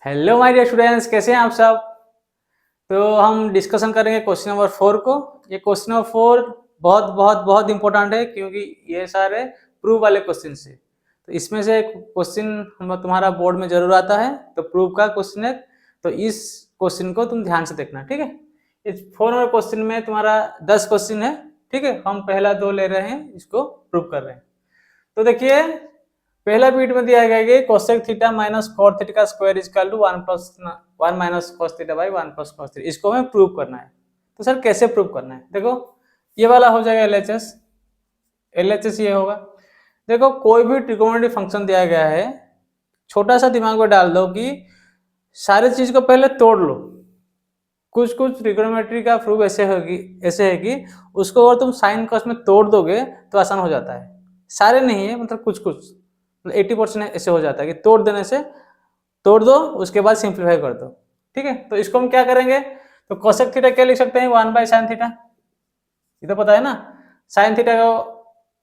Hello my dear students, कैसे हैं आप सब। तो हम डिस्कशन करेंगे क्वेश्चन नंबर 4 को। ये क्वेश्चन नंबर 4 बहुत बहुत बहुत इंपॉर्टेंट है क्योंकि ये सारे प्रूफ वाले क्वेश्चन है। तो इसमें से क्वेश्चन हम तुम्हारा बोर्ड में जरूर आता है, तो प्रूफ का क्वेश्चन है। तो इस क्वेश्चन को तुम ध्यान से देखना, ठीक है। इस 4 नंबर क्वेश्चन में तुम्हारा 10 क्वेश्चन है, ठीक है। हम पहला 2 ले रहे हैं, इसको प्रूफ कर रहे हैं। तो देखिए, पहला बीट में दिया गया कि cosec theta minus cot theta का square is equal to 1 minus cos theta by 1 plus cos theta. इसको हमें प्रूव करना है। तो सर कैसे प्रूव करना है, देखो ये वाला हो जाएगा एलएचएस। एलएचएस ये होगा, देखो कोई भी ट्रिगोनोमेट्रिक फंक्शन दिया गया है, छोटा सा दिमाग में डाल दो कि सारी चीज को पहले तोड़ लो। कुछ कुछ ट्रिगोनोमेट्री का प्रूफ ऐसे है कि उसको अगर तुम साइन कॉस में तोड़ दोगे तो आसान हो जाता है। सारे नहीं है, मतलब कुछ कुछ 80% ऐसे हो जाता है कि तोड़ देने से तोड़ दो, उसके बाद सिंप्लीफाई कर दो, ठीक है। तो इसको हम क्या करेंगे, तो कोसेक थीटा क्या लिख सकते हैं, 1 बाई साइन थीटा। ये तो पता है ना, साइन थीटा का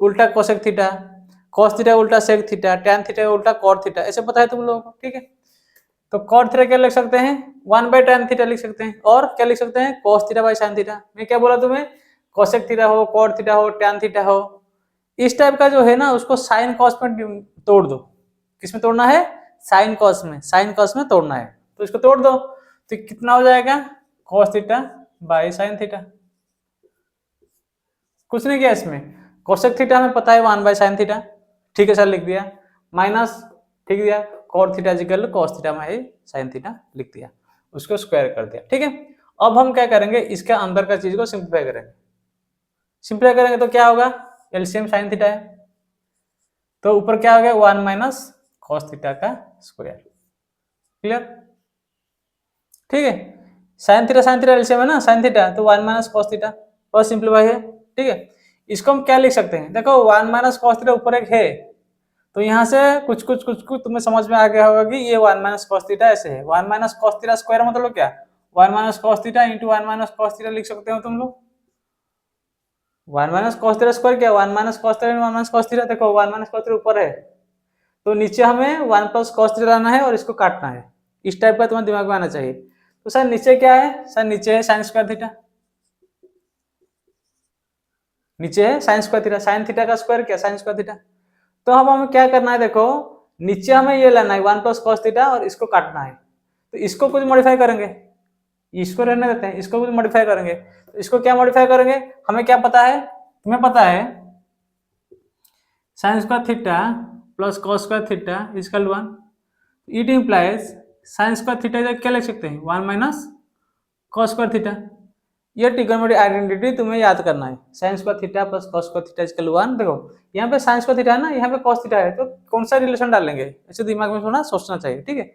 उल्टा कोसेक थीटा, कॉस थीटा उल्टा सेक थीटा, टैन थीटा का उल्टा कॉट थीटा, ऐसे पता है तुम लोगों को, ठीक है। तो कॉट थीटा क्या लिख सकते हैं, 1 बाई टैन थीटा लिख सकते हैं, और क्या लिख सकते हैं, cos theta by sine theta. मैं क्या बोला तुम्हें, कोसेक थीटा हो, कॉट थीटा हो, टैन थीटा हो, इस टाइप का जो है ना उसको साइन कॉस में तोड़ दो। किसमें तोड़ना है, साइन कॉस में, साइन कॉस में तोड़ना है। तो इसको तोड़ दो, तो कितना हो जाएगा, cos theta by sine theta. कुछ नहीं किया इसमें, कोसेक थीटा हमें पता है 1 बाई साइन थीटा, ठीक है सर लिख दिया, माइनस ठीक दिया, cot theta equal cos theta by sine theta लिख दिया, उसको स्क्वायर कर दिया, ठीक है। अब हम क्या करेंगे, इसके अंदर का चीज को सिंप्लीफाई करेंगे। सिंप्लीफाई करेंगे तो क्या होगा, एलसीएम साइन थीटा है, तो ऊपर क्या हो गया, 1 माइनस कॉस थीटा का स्क्वायर। क्लियर, ठीक है। साइन थीटा एलसीएम है ना साइन थीटा, तो 1 माइनस कॉस थीटा और सिंप्लीफाई है, ठीक है। इसको हम क्या लिख सकते हैं, देखो 1 माइनस कॉस थीटा ऊपर एक है, तो यहाँ से कुछ तुम्हें समझ में आ गया होगा कि ये 1 माइनस कॉस थीटा ऐसे है। 1 माइनस कॉस थीटा स्क्वायर मतलब क्या, 1 minus cos theta into 1 minus cos theta लिख सकते हो तुम लोग। 1 माइनस कॉस थीटा स्क्वायर क्या, 1 minus cos theta 1 minus cos theta. देखो 1 माइनस कॉस थीटा ऊपर है, तो नीचे हमें 1 प्लस कॉस थीटा लाना है और इसको काटना है। इस टाइप का तुम्हारे दिमाग में आना चाहिए। तो सर नीचे क्या है, सर नीचे है साइन स्क्वायर थीटा, नीचे है sine square theta, sine theta का स्क्वायर क्या, साइन स्क्वायर थीटा। तो अब हमें क्या करना है, देखो नीचे हमें ये लेना है 1 प्लस कॉस थीटा और इसको काटना है। तो इसको कुछ मॉडिफाई करेंगे, इसको रहने देते हैं, इसको कुछ मॉडिफाई करेंगे। तो इसको क्या मॉडिफाई करेंगे, हमें क्या पता है, तुम्हें पता है sine square theta plus cos square theta equal 1। It implies sine square theta क्या लिख सकते हैं, 1 माइनस कॉस स्क्वायर थीटा। ये ट्रिगोनोमेट्रिक आइडेंटिटी तुम्हें याद करना है, sine square theta plus cos square theta equal 1। देखो यहाँ पे साइन स्क्वायर थीटा है ना, यहाँ पे कॉस थीटा है, तो कौन सा रिलेशन डालेंगे, ऐसे दिमाग में थोड़ा सोचना चाहिए, ठीक है।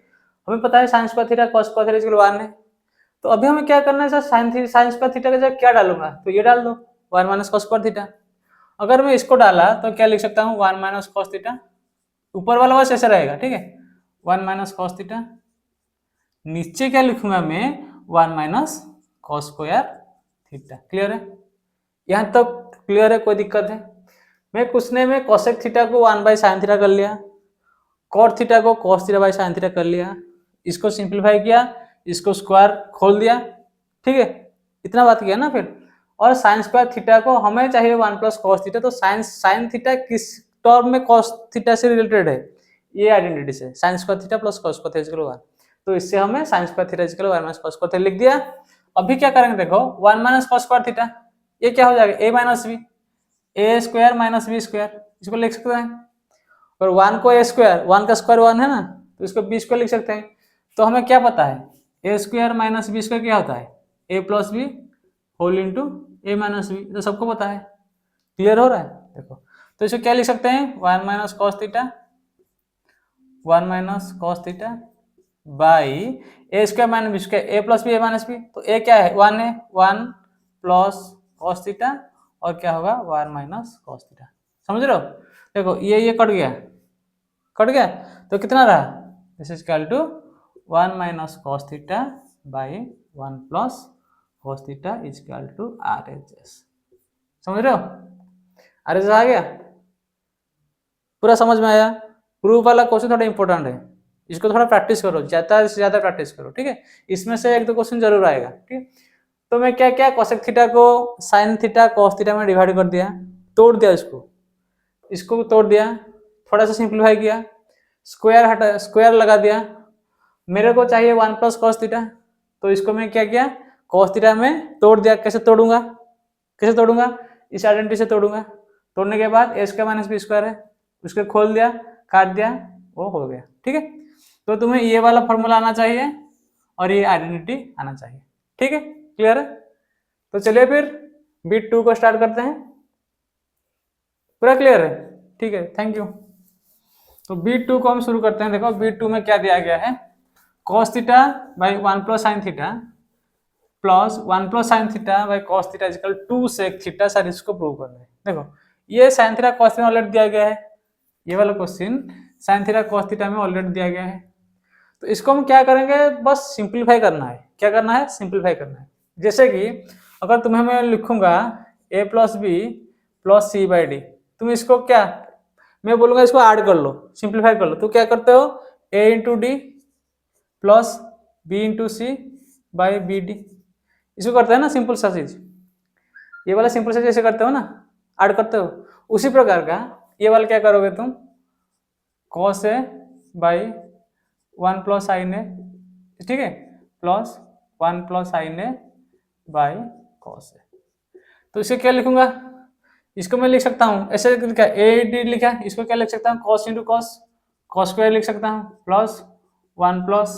हमें पता है sine square theta cos square theta equal 1 है। तो अभी हमें क्या करना है सर, साइन स्क्वायर थीटा का जगह क्या डालूंगा, तो ये डाल दो 1 माइनस कॉस स्क्वायर थीटा। अगर मैं इसको डाला तो क्या लिख सकता हूँ, 1 माइनस कॉस थीटा, ऊपर वाला बस ऐसे रहेगा, ठीक है, 1 माइनस कॉस थीटा। नीचे क्या लिखूंगा मैं, 1 minus cos square theta. Clear है, यहाँ तक क्लियर है, कोई दिक्कत है। मैं कुछ नहीं, मैं कोसेक थीटा को 1 बाई साइन थीटा कर लिया, कॉट थीटा को cos theta by sine theta कर लिया, इसको सिंप्लीफाई किया, इसको स्क्वायर खोल दिया, ठीक है। इतना बात किया ना फिर। और साइन स्क्वायर थीटा को हमें चाहिए 1 प्लस कॉस थीटा, तो साइन थीटा किस टर्म में कॉस थीटा से रिलेटेड है, ये आइडेंटिटी से, sine square theta plus cos square theta equal 1। तो इससे हमें sine square theta equal 1 minus cos square theta लिख दिया। अभी क्या करेंगे, देखो 1 माइनस कॉस स्क्वायर थीटा, ये क्या हो जाएगा, ए माइनस बी, ए स्क्वायर माइनस बी स्क्वायर, इसको लिख सकते हैं। और 1 को ए स्क्वायर, 1 का स्क्वायर 1 है ना, तो इसको बी स्क्वायर लिख सकते हैं। तो हमें क्या पता है, ए स्क्वायर माइनस बी स्क्वायर क्या होता है, a plus B whole into A minus b, तो सबको पता है। क्लियर हो रहा है, देखो तो इसको क्या लिख सकते हैं, 1 minus cos theta, 1 minus cos theta by a square minus b square, A plus b a minus b, तो ए क्या है 1 है, 1 प्लस कॉस थीटा और क्या होगा 1 माइनस कॉस थीटा। समझ रहे हो, देखो ये कट गया, कट गया, तो कितना रहा, this is equal to 1 minus cos theta by 1 plus cos theta is equal to RHS. समझ रहे हो, आरएचएस आ गया, पूरा समझ में आया। प्रूफ वाला क्वेश्चन थोड़ा इंपॉर्टेंट है, इसको थोड़ा प्रैक्टिस करो, ज़्यादा से ज़्यादा प्रैक्टिस करो, ठीक है। इसमें से एक दो क्वेश्चन जरूर आएगा, ठीक है। तो मैं क्या क्या कोसेक थीटा को साइन थीटा कॉस थीटा में डिवाइड कर दिया, तोड़ दिया, इसको तोड़ दिया, थोड़ा सा सिंप्लीफाई किया, स्क्वायर हटा, स्क्वायर लगा दिया। मेरे को चाहिए 1 प्लस कॉस थीटा, तो इसको मैं क्या किया, कॉस थीटा में तोड़ दिया। कैसे तोड़ूंगा, कैसे तोड़ूंगा, इस आइडेंटिटी से तोड़ूंगा। तोड़ने के बाद ए स्क्वायर माइनस बी स्क्वायर है, उसको खोल दिया, काट दिया, वो हो गया, ठीक है। तो तुम्हें ये वाला फॉर्मूला आना चाहिए और ये आइडेंटिटी आना चाहिए, ठीक है, क्लियर है। तो चलिए फिर बीट 2 को स्टार्ट करते हैं। पूरा क्लियर है, ठीक है, थैंक यू। तो बीट 2 को हम शुरू करते हैं। देखो बीट 2 में क्या दिया गया है, cos theta by 1 plus sine theta plus 1 plus sine theta by cos theta equal 2 sec theta. Sir इसको प्रूव करना है। देखो ये sine theta cos theta already दिया गया है, ये वाला question sine theta cos theta में ऑलरेडी दिया गया है। तो इसको हम क्या करेंगे, बस सिंप्लीफाई करना है। क्या करना है, सिंप्लीफाई करना है। जैसे कि अगर तुम्हें मैं लिखूंगा a plus b plus c by d, तुम इसको क्या, मैं बोलूंगा इसको ऐड कर लो, सिंप्लीफाई कर लो। तो क्या करते हो, a into D plus B into C by b d, इसको करते हैं ना सिंपल सा चीज। ये वाला सिंपल सा जैसे करते हो ना, ऐड करते हो, उसी प्रकार का ये वाला क्या करोगे तुम, cos A by 1 plus sine A, ठीक है, plus 1 plus sine A by cos A. तो इसे क्या लिखूंगा, इसको मैं लिख सकता हूँ ऐसे लिखा, ए डी लिखा, इसको क्या लिख सकता हूँ, cos into cos, cos square लिख सकता हूँ, प्लस 1 प्लस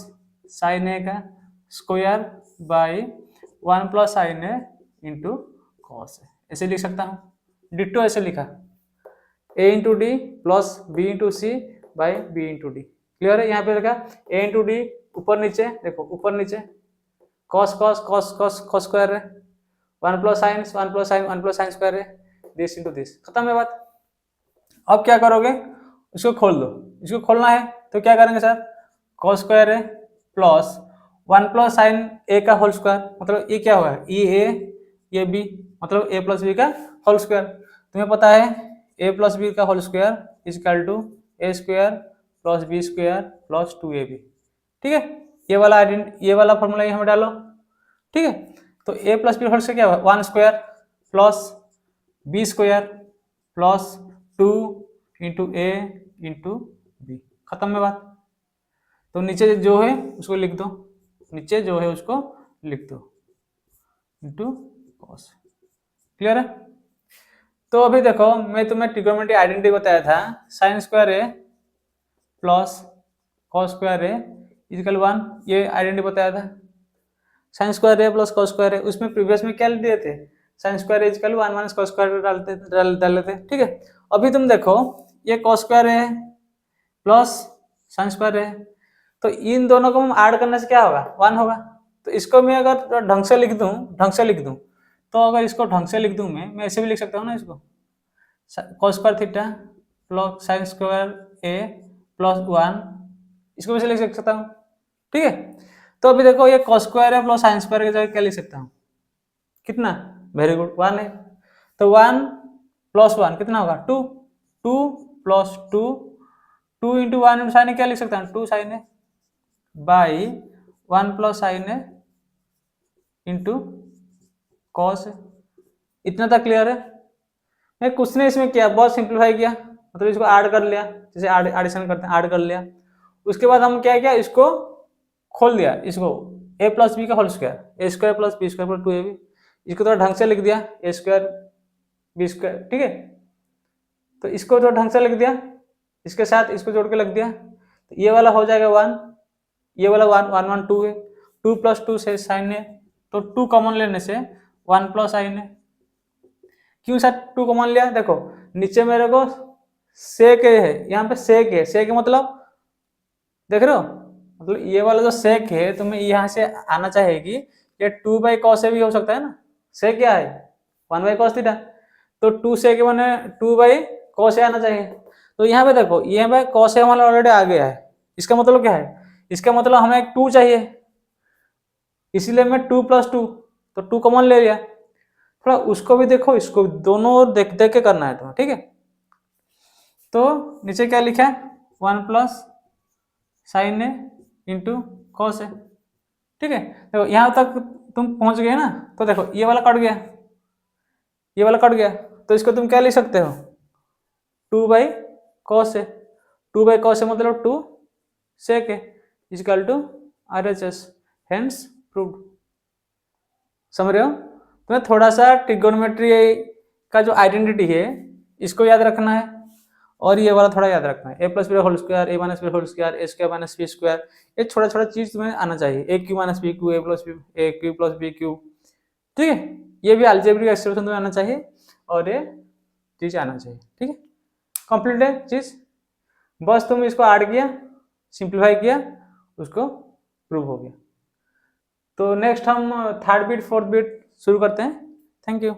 साइन ए का square by 1 plus sine A into cos A, ऐसे लिख सकता हूँ। डिट्टो ऐसे लिखा, A into D plus B into C by B into D. Clear है। यहाँ पे लिखा ए इंटू डी, ऊपर नीचे देखो, ऊपर नीचे cos cos cos cos cos square है, 1 plus sign 1 plus sign 1 plus sine square है, दिस इंटू दिस, खत्म है बात। अब क्या करोगे, इसको खोल दो, इसको खोलना है तो क्या करेंगे सर, कॉस स्क्वायर है प्लस 1 प्लस साइन ए का होल स्क्वायर, मतलब ये क्या होगा, ये बी, मतलब ए प्लस बी का होल स्क्वायर। तुम्हें पता है ए प्लस बी का whole square is equal to a square plus B square plus 2ab, ठीक है। ये वाला फॉर्मूला यहाँ में डालो, ठीक है। तो A plus B whole square क्या होगा, 1 square plus B square plus 2 into A into B, खत्म है बात। तो नीचे जो है उसको लिख दो, नीचे जो है उसको लिख दो इंटू कॉस, क्लियर है। तो अभी देखो मैं तुम्हें ट्रिग्नोमेट्री आइडेंटिटी बताया था, साइन स्क्वायर ए प्लस कॉस स्क्वायर ए इक्वल 1, ये आइडेंटिटी बताया था। साइन स्क्वायर ए प्लस कॉस स्क्वायर ए, उसमें प्रीवियस में क्या दिए थे, साइन स्क्वायर ए इक्वल 1 माइनस कॉस स्क्वायर डाल लेते, ठीक है। अभी तुम देखो ये कॉस स्क्वायर ए प्लस साइन स्क्वायर ए, तो इन दोनों को हम ऐड करने से क्या होगा, 1 होगा। तो इसको मैं अगर ढंग से लिख दूं, तो अगर इसको ढंग से लिख दूं मैं ऐसे भी लिख सकता हूँ ना, इसको cos square theta plus sine square ए प्लस 1, इसको वैसे लिख सकता हूँ, ठीक है। तो अभी देखो ये कॉस स्क्वायर है प्लस साइन स्क्वायर की जगह क्या लिख सकता हूँ, कितना, वेरी गुड, 1 है। तो 1 प्लस 1 कितना होगा, 2, 2 प्लस 2, 2 इंटू 1 इंटू साइन क्या लिख सकता हूँ, 2 साइन है बाई 1 प्लस साइन है इंटू कॉस है। इतना तक क्लियर है। मैं कुछ नहीं इसमें किया, बहुत सिंप्लीफाई किया, मतलब इसको ऐड कर लिया, जैसे एडिशन करते हैं, ऐड कर लिया। उसके बाद हम क्या किया, इसको खोल दिया, इसको ए प्लस बी का whole square, A square plus B square plus 2ab, इसको थोड़ा ढंग से लिख दिया, ए स्क्वायर बी स्क्वायर, ठीक है। तो इसको थोड़ा ढंग से लिख दिया, इसके साथ इसको जोड़ के लिख दिया, तो ये वाला हो जाएगा 1, ये वाला 1 1 1 2 है, 2 प्लस 2 से साइन है, तो 2 कॉमन लेने से 1 प्लस साइन है। क्यों सर 2 कॉमन लिया, देखो नीचे मेरे को सेक है, यहाँ पे सेक है, सेक मतलब देख रहे हो, मतलब ये वाला जो सेक है तुम्हें यहाँ से आना चाहिए कि ये 2 बाई कॉस भी हो सकता है ना, सेक क्या है 1 बाई कॉस थीटा, तो 2 सेक बने 2 बाई कॉस आना चाहिए। तो यहाँ पे देखो ये बाई कॉस हमारा ऑलरेडी आ गया है, इसका मतलब क्या है, इसका मतलब हमें एक 2 चाहिए, इसीलिए मैं 2 प्लस 2, तो 2 कॉमन ले लिया। थोड़ा उसको भी देखो, इसको दोनों देख के करना है तुम्हें, ठीक है। तो नीचे क्या लिखा है, 1 plus sine A into cos ए। ठीक है, देखो यहाँ तक तुम पहुंच गए ना, तो देखो ये वाला कट गया, ये वाला कट गया, तो इसको तुम क्या लिख सकते हो, 2/cos ए। 2/cos ए मतलब 2 sec a equal to RHS, hence proved. समझ रहे हो? तुम्हें थोड़ा सा ट्रिगोनोमेट्री का जो आइडेंटिटी है इसको याद रखना है, और ये वाला थोड़ा याद रखना है, a plus B whole square, a minus b whole square, a square minus b square. ये छोटा छोटा चीज तुम्हें आना चाहिए, a cube minus b cube, a plus b, a cube plus b cube. ठीक है, ये भी अलजेब्रिक एक्सप्रेशन तुम्हें आना चाहिए, और ये चीज आना चाहिए। ठीक है, कंप्लीट है चीज, बस तुम इसको ऐड किया, सिंप्लीफाई किया, उसको प्रूव हो गया। तो नेक्स्ट हम थर्ड बिट फोर्थ बिट शुरू करते हैं। Thank you.